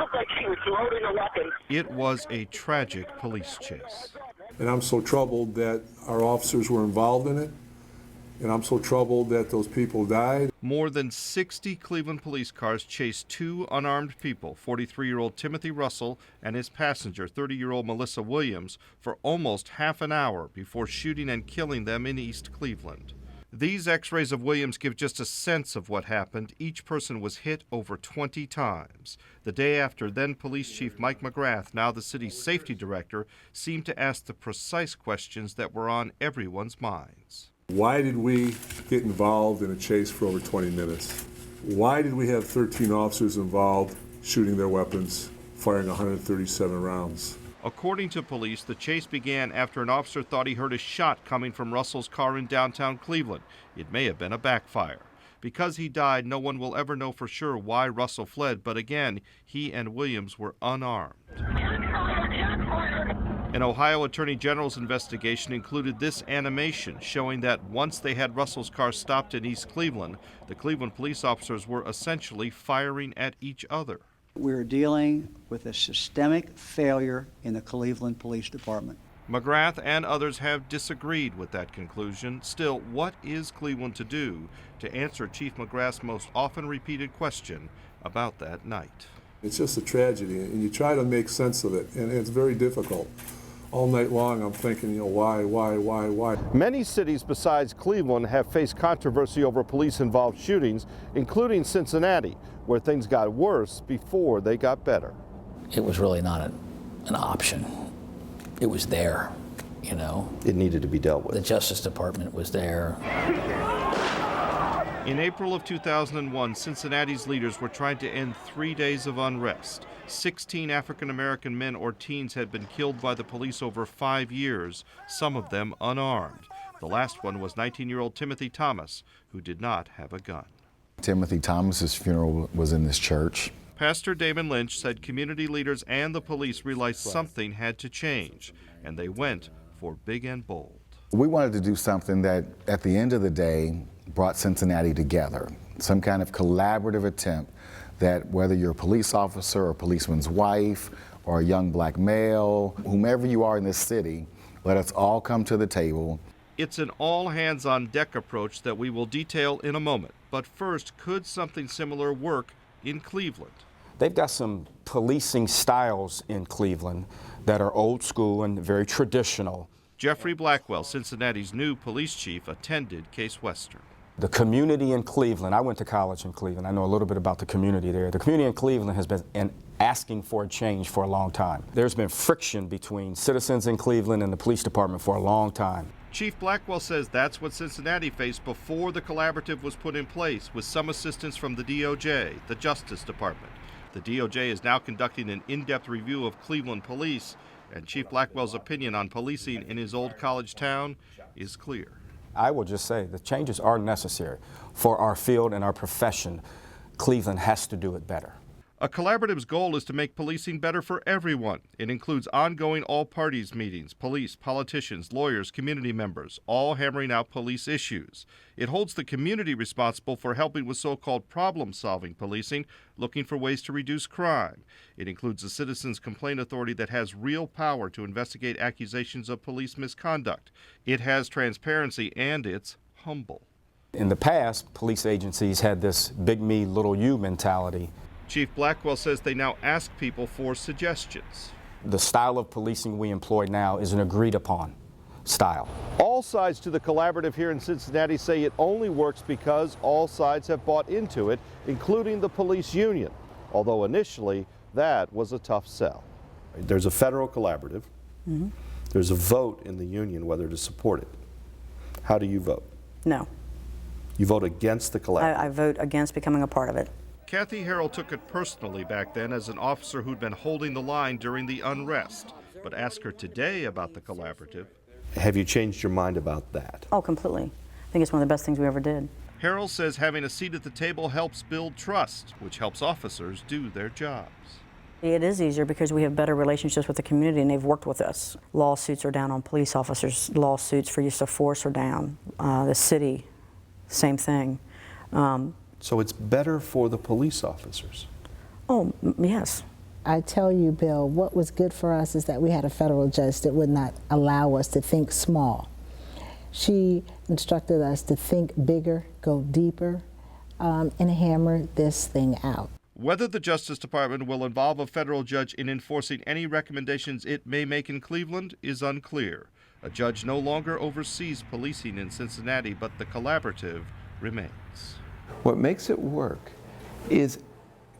looked like she was loading a weapon. It was a tragic police chase. And I'm so troubled that our officers were involved in it. And I'm so troubled that those people died. More than 60 Cleveland police cars chased two unarmed people, 43-year-old Timothy Russell and his passenger, 30-year-old Melissa Williams, for almost half an hour before shooting and killing them in East Cleveland. These x-rays of Williams give just a sense of what happened. Each person was hit over 20 times. The day after, then Police Chief Mike McGrath, now the city's safety director, seemed to ask the precise questions that were on everyone's minds. Why did we get involved in a chase for over 20 minutes? Why did we have 13 officers involved shooting their weapons, firing 137 rounds? According to police, the chase began after an officer thought he heard a shot coming from Russell's car in downtown Cleveland. It may have been a backfire. Because he died, no one will ever know for sure why Russell fled, but again, he and Williams were unarmed. An Ohio Attorney General's investigation included this animation showing that once they had Russell's car stopped in East Cleveland, the Cleveland police officers were essentially firing at each other. We're dealing with a systemic failure in the Cleveland Police Department. McGrath and others have disagreed with that conclusion. Still, what is Cleveland to do to answer Chief McGrath's most often repeated question about that night? It's just a tragedy, and you try to make sense of it, and it's very difficult. All night long, I'm thinking, why? Many cities besides Cleveland have faced controversy over police-involved shootings, including Cincinnati, where things got worse before they got better. It was really not an option. It was there, It needed to be dealt with. The Justice Department was there. In April of 2001, Cincinnati's leaders were trying to end 3 days of unrest. 16 African-American men or teens had been killed by the police over 5 years, some of them unarmed. The last one was 19-year-old Timothy Thomas, who did not have a gun. Timothy Thomas's funeral was in this church. Pastor Damon Lynch said community leaders and the police realized something had to change, and they went for big and bold. We wanted to do something that, at the end of the day, brought Cincinnati together, some kind of collaborative attempt that whether you're a police officer or a policeman's wife or a young black male, whomever you are in this city, let us all come to the table. It's an all-hands-on-deck approach that we will detail in a moment. But first, could something similar work in Cleveland? They've got some policing styles in Cleveland that are old school and very traditional. Jeffrey Blackwell, Cincinnati's new police chief, attended Case Western. The community in Cleveland, I went to college in Cleveland. I know a little bit about the community there. The community in Cleveland has been asking for a change for a long time. There's been friction between citizens in Cleveland and the police department for a long time. Chief Blackwell says that's what Cincinnati faced before the collaborative was put in place, with some assistance from the DOJ, the Justice Department. The DOJ is now conducting an in-depth review of Cleveland police, and Chief Blackwell's opinion on policing in his old college town is clear. I will just say the changes are necessary for our field and our profession. Cleveland has to do it better. A collaborative's goal is to make policing better for everyone. It includes ongoing all-parties meetings, police, politicians, lawyers, community members, all hammering out police issues. It holds the community responsible for helping with so-called problem-solving policing, looking for ways to reduce crime. It includes a citizens' complaint authority that has real power to investigate accusations of police misconduct. It has transparency, and it's humble. In the past, police agencies had this big me, little you mentality. Chief Blackwell says they now ask people for suggestions. The style of policing we employ now is an agreed upon style. All sides to the collaborative here in Cincinnati say it only works because all sides have bought into it, including the police union, although initially that was a tough sell. There's a federal collaborative. Mm-hmm. There's a vote in the union whether to support it. How do you vote? No. You vote against the collaborative? I vote against becoming a part of it. Kathy Harrell took it personally back then as an officer who'd been holding the line during the unrest. But ask her today about the collaborative. Have you changed your mind about that? Oh, completely. I think it's one of the best things we ever did. Harrell says having a seat at the table helps build trust, which helps officers do their jobs. It is easier because we have better relationships with the community and they've worked with us. Lawsuits are down on police officers. Lawsuits for use of force are down. The city, same thing. So it's better for the police officers? Oh, yes. I tell you, Bill, what was good for us is that we had a federal judge that would not allow us to think small. She instructed us to think bigger, go deeper, and hammer this thing out. Whether the Justice Department will involve a federal judge in enforcing any recommendations it may make in Cleveland is unclear. A judge no longer oversees policing in Cincinnati, but the Collaborative remains. What makes it work is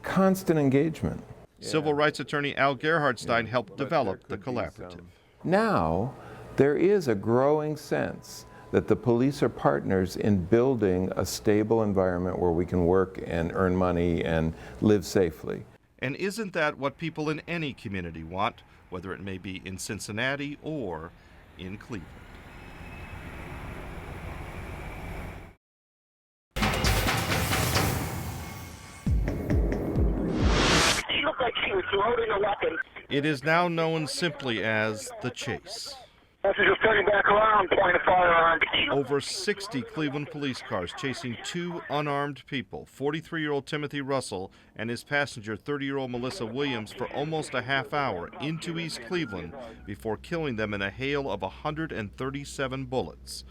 constant engagement. Civil rights attorney Al Gerhardstein helped develop the Collaborative. Now, there is a growing sense that the police are partners in building a stable environment where we can work and earn money and live safely. And isn't that what people in any community want, whether it may be in Cincinnati or in Cleveland? She looked like she was loading a weapon. It is now known simply as the chase. She just turning back around, pointing a firearm. Over 60 Cleveland police cars chasing two unarmed people, 43-year-old Timothy Russell and his passenger, 30-year-old Melissa Williams, for almost a half hour into East Cleveland before killing them in a hail of 137 bullets.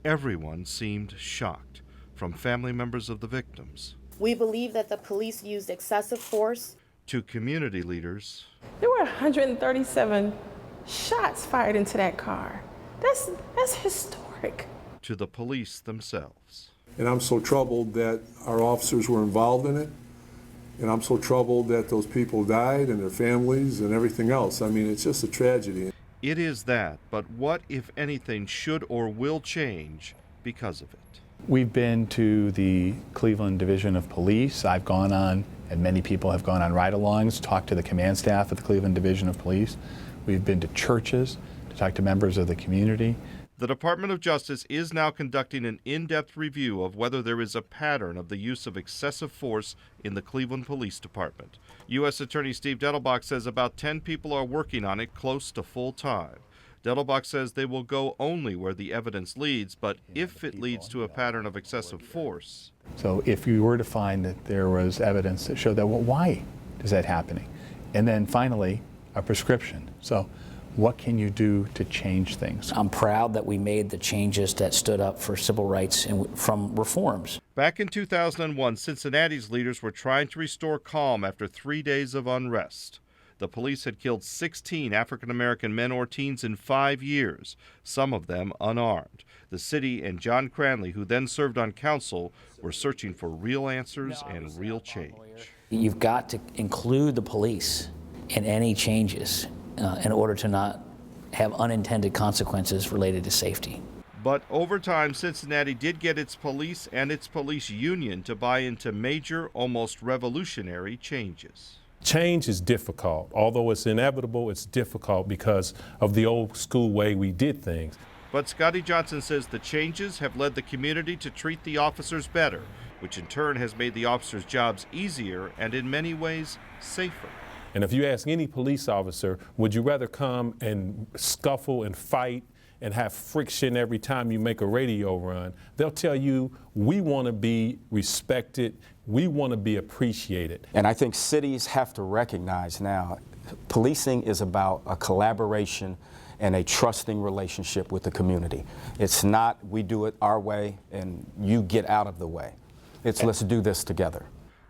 Everyone seemed shocked, from family members of the victims. We believe that the police used excessive force. To community leaders. There were 137 shots fired into that car. That's historic. To the police themselves. And I'm so troubled that our officers were involved in it. And I'm so troubled that those people died and their families and everything else. I mean, it's just a tragedy. It is that, but what, if anything, should or will change because of it? We've been to the Cleveland Division of Police. I've gone on, and many people have gone on ride-alongs, talked to the command staff of the Cleveland Division of Police. We've been to churches to talk to members of the community. The Department of Justice is now conducting an in-depth review of whether there is a pattern of the use of excessive force in the Cleveland Police Department. U.S. Attorney Steve Dettelbach says about 10 people are working on it close to full-time. Dettelbach says they will go only where the evidence leads, but if it leads to a pattern of excessive force. So if you were to find that there was evidence that showed that, well, why is that happening? And then finally, a prescription. So what can you do to change things? I'm proud that we made the changes that stood up for civil rights and from reforms. Back in 2001, Cincinnati's leaders were trying to restore calm after 3 days of unrest. The police had killed 16 African-American men or teens in 5 years, some of them unarmed. The city and John Cranley, who then served on council, were searching for real answers and real change. You've got to include the police in any changes in order to not have unintended consequences related to safety. But over time, Cincinnati did get its police and its police union to buy into major, almost revolutionary changes. Change is difficult. Although it's inevitable, it's difficult because of the old school way we did things. But Scotty Johnson says the changes have led the community to treat the officers better, which in turn has made the officers' jobs easier and in many ways safer. And if you ask any police officer, would you rather come and scuffle and fight and have friction every time you make a radio run? They'll tell you, we want to be respected, we want to be appreciated. And I think cities have to recognize now, policing is about a collaboration and a trusting relationship with the community. It's not we do it our way and you get out of the way. It's let's do this together.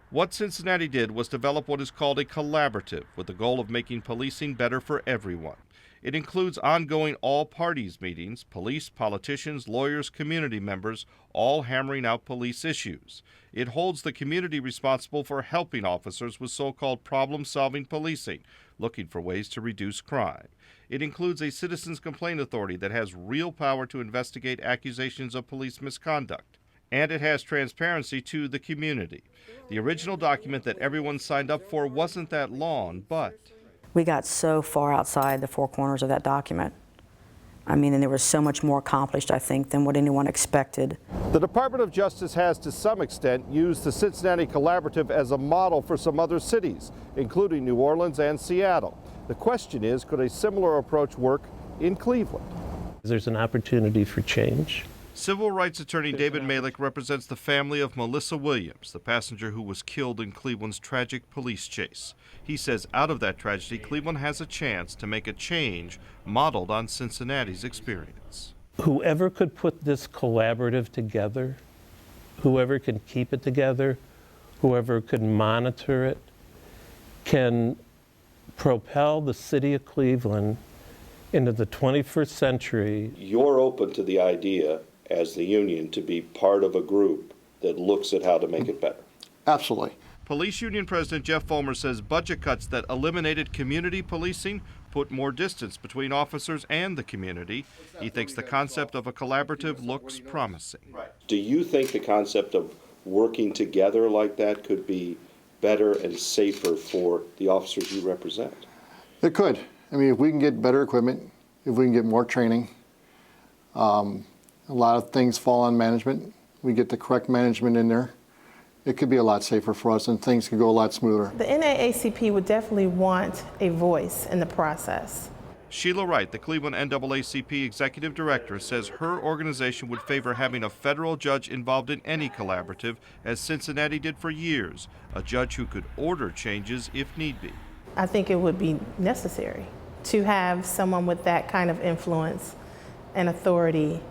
What Cincinnati did was develop what is called a collaborative with the goal of making policing better for everyone. It includes ongoing all-parties meetings, police, politicians, lawyers, community members, all hammering out police issues. It holds the community responsible for helping officers with so-called problem-solving policing, looking for ways to reduce crime. It includes a citizens' complaint authority that has real power to investigate accusations of police misconduct. And it has transparency to the community. The original document that everyone signed up for wasn't that long, but we got so far outside the four corners of that document. I mean, and there was so much more accomplished, I think, than what anyone expected. The Department of Justice has, to some extent, used the Cincinnati Collaborative as a model for some other cities, including New Orleans and Seattle. The question is, could a similar approach work in Cleveland? There's an opportunity for change. Civil rights attorney David Malick represents the family of Melissa Williams, the passenger who was killed in Cleveland's tragic police chase. He says out of that tragedy, Cleveland has a chance to make a change modeled on Cincinnati's experience. Whoever could put this collaborative together, whoever can keep it together, whoever could monitor it, can propel the city of Cleveland into the 21st century. You're open to the idea as the union to be part of a group that looks at how to make it better. Absolutely. Police Union President Jeff Fulmer says budget cuts that eliminated community policing put more distance between officers and the community. He thinks the concept of a collaborative looks promising. Do you think the concept of working together like that could be better and safer for the officers you represent? It could. I mean, if we can get better equipment, if we can get more training, a lot of things fall on management. We get the correct management in there. It could be a lot safer for us and things could go a lot smoother. The NAACP would definitely want a voice in the process. Sheila Wright, the Cleveland NAACP Executive Director, says her organization would favor having a federal judge involved in any collaborative, as Cincinnati did for years, a judge who could order changes if need be. I think it would be necessary to have someone with that kind of influence and authority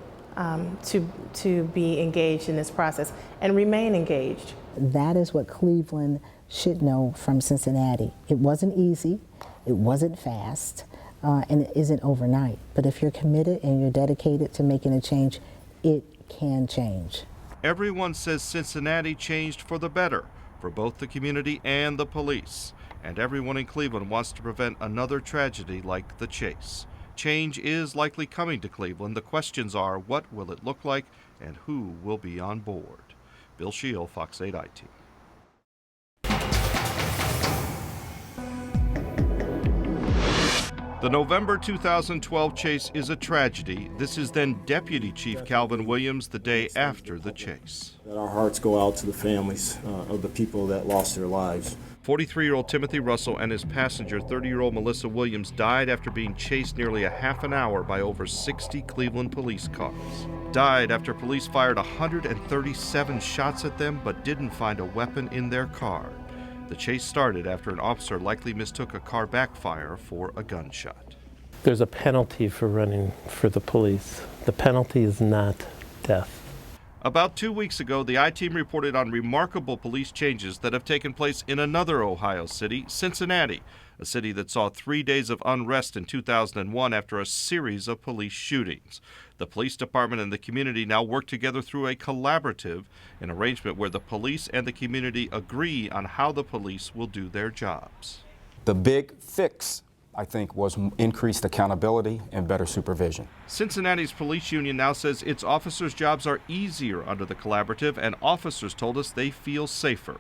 to be engaged in this process and remain engaged. That is what Cleveland should know from Cincinnati. It wasn't easy, it wasn't fast, and it isn't overnight. But if you're committed and you're dedicated to making a change, it can change. Everyone says Cincinnati changed for the better, for both the community and the police. And everyone in Cleveland wants to prevent another tragedy like the chase. Change is likely coming to Cleveland. The questions are, what will it look like and who will be on board? Bill Scheel, Fox 8 IT. The November 2012 chase is a tragedy. This is then Deputy Chief Calvin Williams the day after the chase. Our hearts go out to the families of the people that lost their lives. 43-year-old Timothy Russell and his passenger, 30-year-old Melissa Williams, died after being chased nearly a half an hour by over 60 Cleveland police cars. Died after police fired 137 shots at them but didn't find a weapon in their car. The chase started after an officer likely mistook a car backfire for a gunshot. There's a penalty for running for the police. The penalty is not death. About 2 weeks ago, the I-Team reported on remarkable police changes that have taken place in another Ohio city, Cincinnati, a city that saw 3 days of unrest in 2001 after a series of police shootings. The police department and the community now work together through a collaborative, an arrangement where the police and the community agree on how the police will do their jobs. The big fix, I think, was increased accountability and better supervision. Cincinnati's police union now says its officers' jobs are easier under the collaborative, and officers told us they feel safer.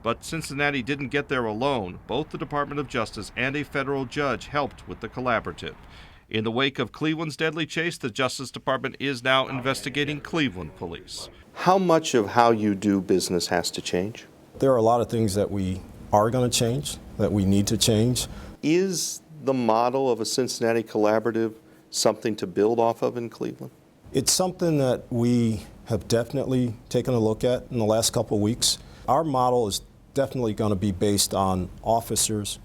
But Cincinnati didn't get there alone. Both the Department of Justice and a federal judge helped with the collaborative. In the wake of Cleveland's deadly chase, the Justice Department is now investigating Cleveland police. How much of how you do business has to change? There are a lot of things that we are going to change, that we need to change. Is the model of a Cincinnati Collaborative something to build off of in Cleveland? It's something that we have definitely taken a look at in the last couple of weeks. Our model is definitely going to be based on officers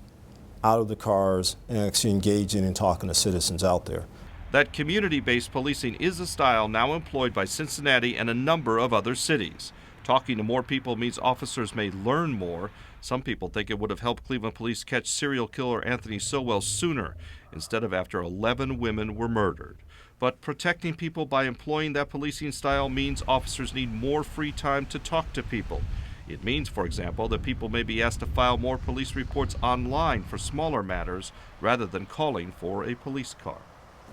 out of the cars and actually engaging and talking to citizens out there. That community-based policing is a style now employed by Cincinnati and a number of other cities. Talking to more people means officers may learn more. Some people think it would have helped Cleveland police catch serial killer Anthony Sowell sooner, instead of after 11 women were murdered. But protecting people by employing that policing style means officers need more free time to talk to people. It means, for example, that people may be asked to file more police reports online for smaller matters rather than calling for a police car.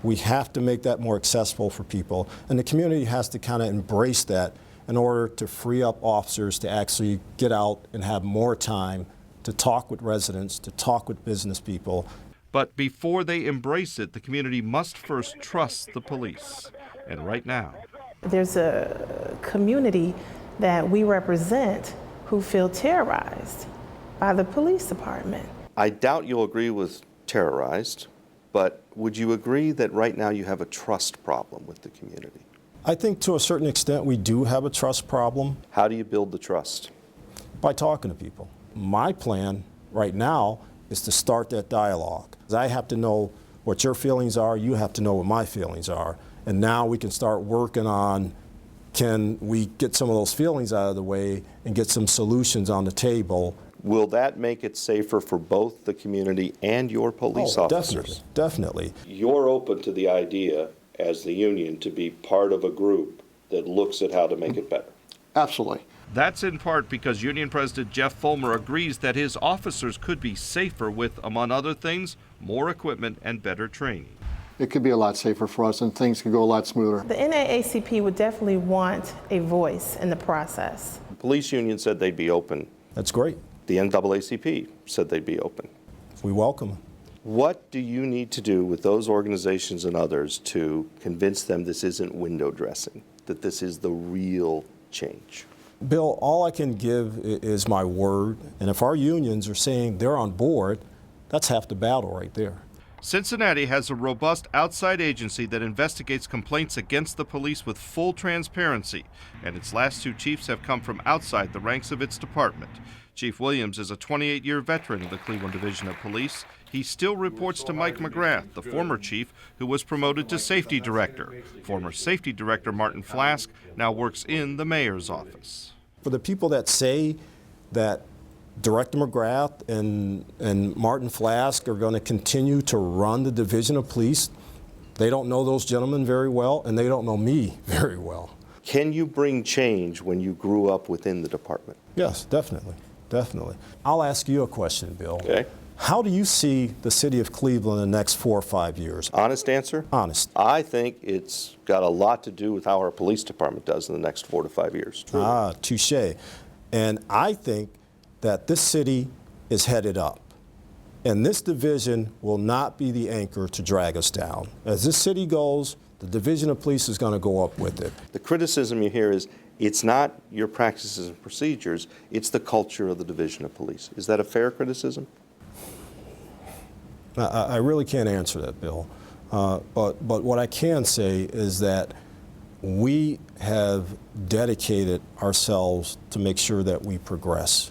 We have to make that more accessible for people, and the community has to kind of embrace that in order to free up officers to actually get out and have more time to talk with residents, to talk with business people. But before they embrace it, the community must first trust the police. And right now, there's a community that we represent who feel terrorized by the police department. I doubt you'll agree with terrorized, but would you agree that right now you have a trust problem with the community? I think to a certain extent we do have a trust problem. How do you build the trust? By talking to people. My plan right now is to start that dialogue. I have to know what your feelings are, you have to know what my feelings are, and now we can start working on, can we get some of those feelings out of the way and get some solutions on the table. Will that make it safer for both the community and your police officers? Definitely. You're open to the idea, as the union, to be part of a group that looks at how to make it better? Absolutely. That's in part because Union President Jeff Fulmer agrees that his officers could be safer with, among other things, more equipment and better training. It could be a lot safer for us and things could go a lot smoother. The NAACP would definitely want a voice in the process. The police union said they'd be open. That's great. The NAACP said they'd be open. We welcome them. What do you need to do with those organizations and others to convince them this isn't window dressing, that this is the real change? Bill, all I can give is my word, and if our unions are saying they're on board, that's half the battle right there. Cincinnati has a robust outside agency that investigates complaints against the police with full transparency, and its last two chiefs have come from outside the ranks of its department. Chief Williams is a 28-year veteran of the Cleveland Division of Police. He still reports to Mike McGrath, the former chief who was promoted to safety director. Former safety director Martin Flask now works in the mayor's office. For the people that say that Director McGrath and Martin Flask are going to continue to run the Division of Police, they don't know those gentlemen very well, and they don't know me very well. Can you bring change when you grew up within the department? Yes, definitely. Definitely. I'll ask you a question, Bill. Okay. How do you see the city of Cleveland in the next 4 or 5 years? Honest answer? Honest. I think it's got a lot to do with how our police department does in the next 4 to 5 years. Truly. Touche. And I think that this city is headed up. And this division will not be the anchor to drag us down. As this city goes, the Division of Police is going to go up with it. The criticism you hear is it's not your practices and procedures, it's the culture of the Division of Police. Is that a fair criticism? I really can't answer that, Bill. But what I can say is that we have dedicated ourselves to make sure that we progress.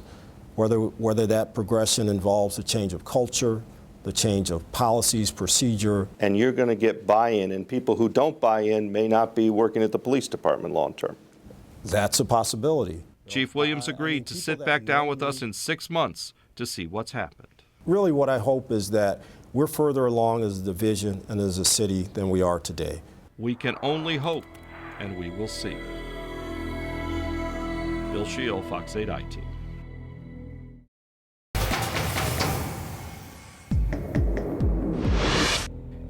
Whether that progression involves a change of culture, the change of policies, procedure. And you're going to get buy-in, and people who don't buy in may not be working at the police department long term. That's a possibility. Chief Williams agreed to sit back down with us in 6 months to see what's happened. Really what I hope is that we're further along as a division and as a city than we are today. We can only hope, and we will see. Bill Shield, Fox 8 IT.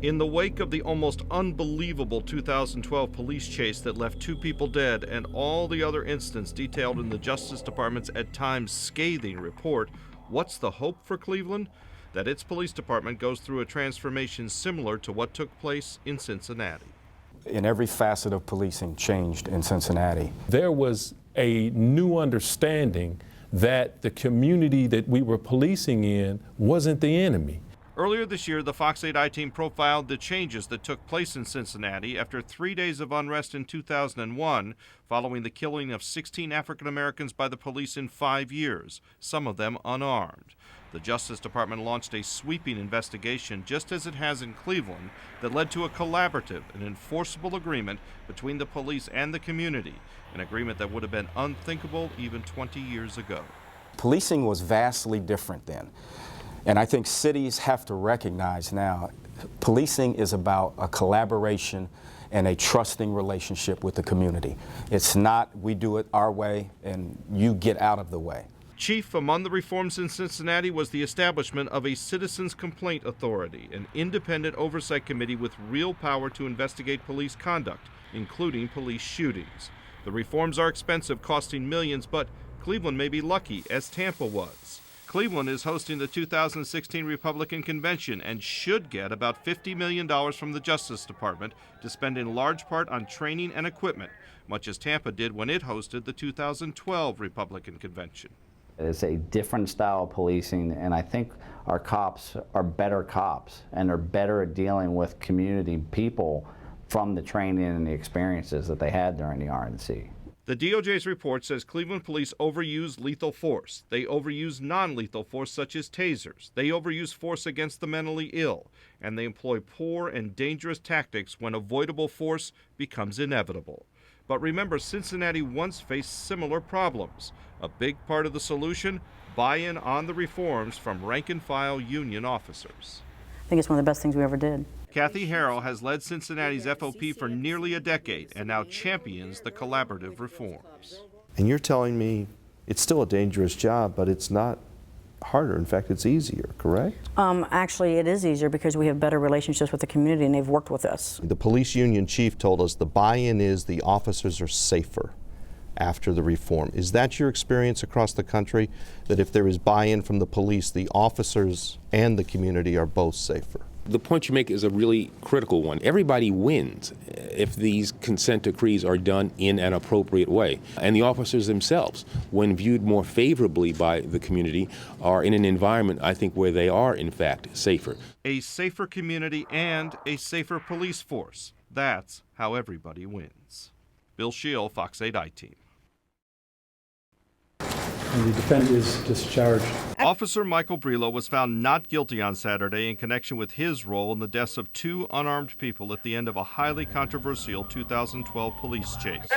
In the wake of the almost unbelievable 2012 police chase that left 2 people dead and all the other incidents detailed in the Justice Department's at times scathing report, what's the hope for Cleveland? That its police department goes through a transformation similar to what took place in Cincinnati. In every facet of policing changed in Cincinnati. There was a new understanding that the community that we were policing in wasn't the enemy. Earlier this year, the Fox 8 I-Team profiled the changes that took place in Cincinnati after 3 days of unrest in 2001, following the killing of 16 African Americans by the police in 5 years, some of them unarmed. The Justice Department launched a sweeping investigation, just as it has in Cleveland, that led to a collaborative, an enforceable agreement between the police and the community, an agreement that would have been unthinkable even 20 years ago. Policing was vastly different then. And I think cities have to recognize now, policing is about a collaboration and a trusting relationship with the community. It's not we do it our way and you get out of the way. Chief among the reforms in Cincinnati was the establishment of a Citizens Complaint Authority, an independent oversight committee with real power to investigate police conduct, including police shootings. The reforms are expensive, costing millions, but Cleveland may be lucky, as Tampa was. Cleveland is hosting the 2016 Republican Convention and should get about $50 million from the Justice Department to spend in large part on training and equipment, much as Tampa did when it hosted the 2012 Republican Convention. It's a different style of policing, and I think our cops are better cops, and they're better at dealing with community people from the training and the experiences that they had during the RNC. The DOJ's report says Cleveland police overuse lethal force. They overuse non-lethal force such as tasers. They overuse force against the mentally ill. And they employ poor and dangerous tactics when avoidable force becomes inevitable. But remember, Cincinnati once faced similar problems. A big part of the solution, buy-in on the reforms from rank-and-file union officers. I think it's one of the best things we ever did. Kathy Harrell has led Cincinnati's FOP for nearly a decade and now champions the collaborative reforms. And you're telling me it's still a dangerous job, but it's not harder. In fact, it's easier, correct? Actually, it is easier because we have better relationships with the community and they've worked with us. The police union chief told us the buy-in is the officers are safer after the reform. Is that your experience across the country, that if there is buy-in from the police, the officers and the community are both safer? The point you make is a really critical one. Everybody wins if these consent decrees are done in an appropriate way. And the officers themselves, when viewed more favorably by the community, are in an environment, I think, where they are, in fact, safer. A safer community and a safer police force. That's how everybody wins. Bill Scheel, Fox 8 I-Team. And the defendant is discharged. Officer Michael Brelo was found not guilty on Saturday in connection with his role in the deaths of 2 unarmed people at the end of a highly controversial 2012 police chase.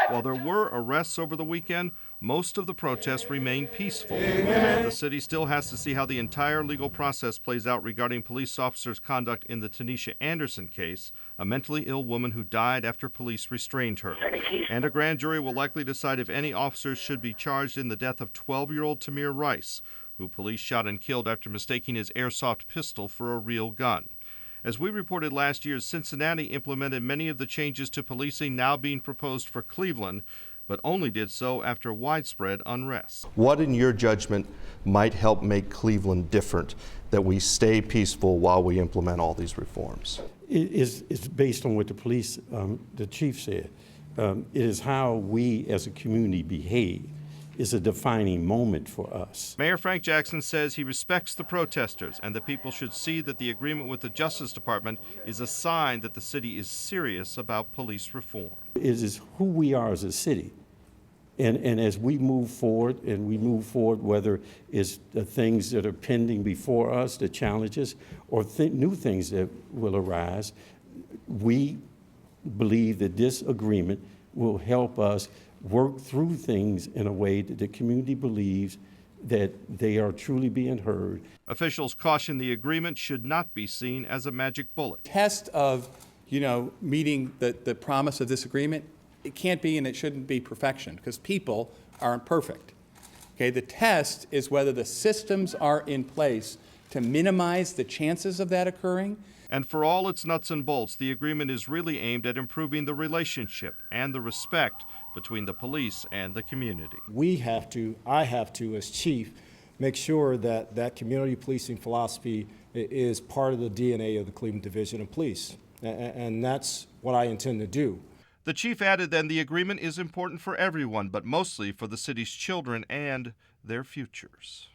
While there were arrests over the weekend, most of the protests remained peaceful. The city still has to see how the entire legal process plays out regarding police officers' conduct in the Tanisha Anderson case, a mentally ill woman who died after police restrained her. And a grand jury will likely decide if any officers should be charged in the death of 12-year-old Tamir Rice, who police shot and killed after mistaking his airsoft pistol for a real gun. As we reported last year, Cincinnati implemented many of the changes to policing now being proposed for Cleveland, but only did so after widespread unrest. What, in your judgment, might help make Cleveland different, that we stay peaceful while we implement all these reforms? It's based on what the police, the chief said. It is how we as a community behave. Is a defining moment for us. Mayor Frank Jackson says he respects the protesters and that people should see that the agreement with the Justice Department is a sign that the city is serious about police reform. It is who we are as a city. And as we move forward, whether it's the things that are pending before us, the challenges, or new things that will arise, we believe that this agreement will help us work through things in a way that the community believes that they are truly being heard. Officials caution the agreement should not be seen as a magic bullet. Test of, meeting the promise of this agreement, it can't be and it shouldn't be perfection because people aren't perfect. Okay, the test is whether the systems are in place to minimize the chances of that occurring. And for all its nuts and bolts, the agreement is really aimed at improving the relationship and the respect between the police and the community. I have to, as chief, make sure that that community policing philosophy is part of the DNA of the Cleveland Division of Police. And that's what I intend to do. The chief added then the agreement is important for everyone, but mostly for the city's children and their futures.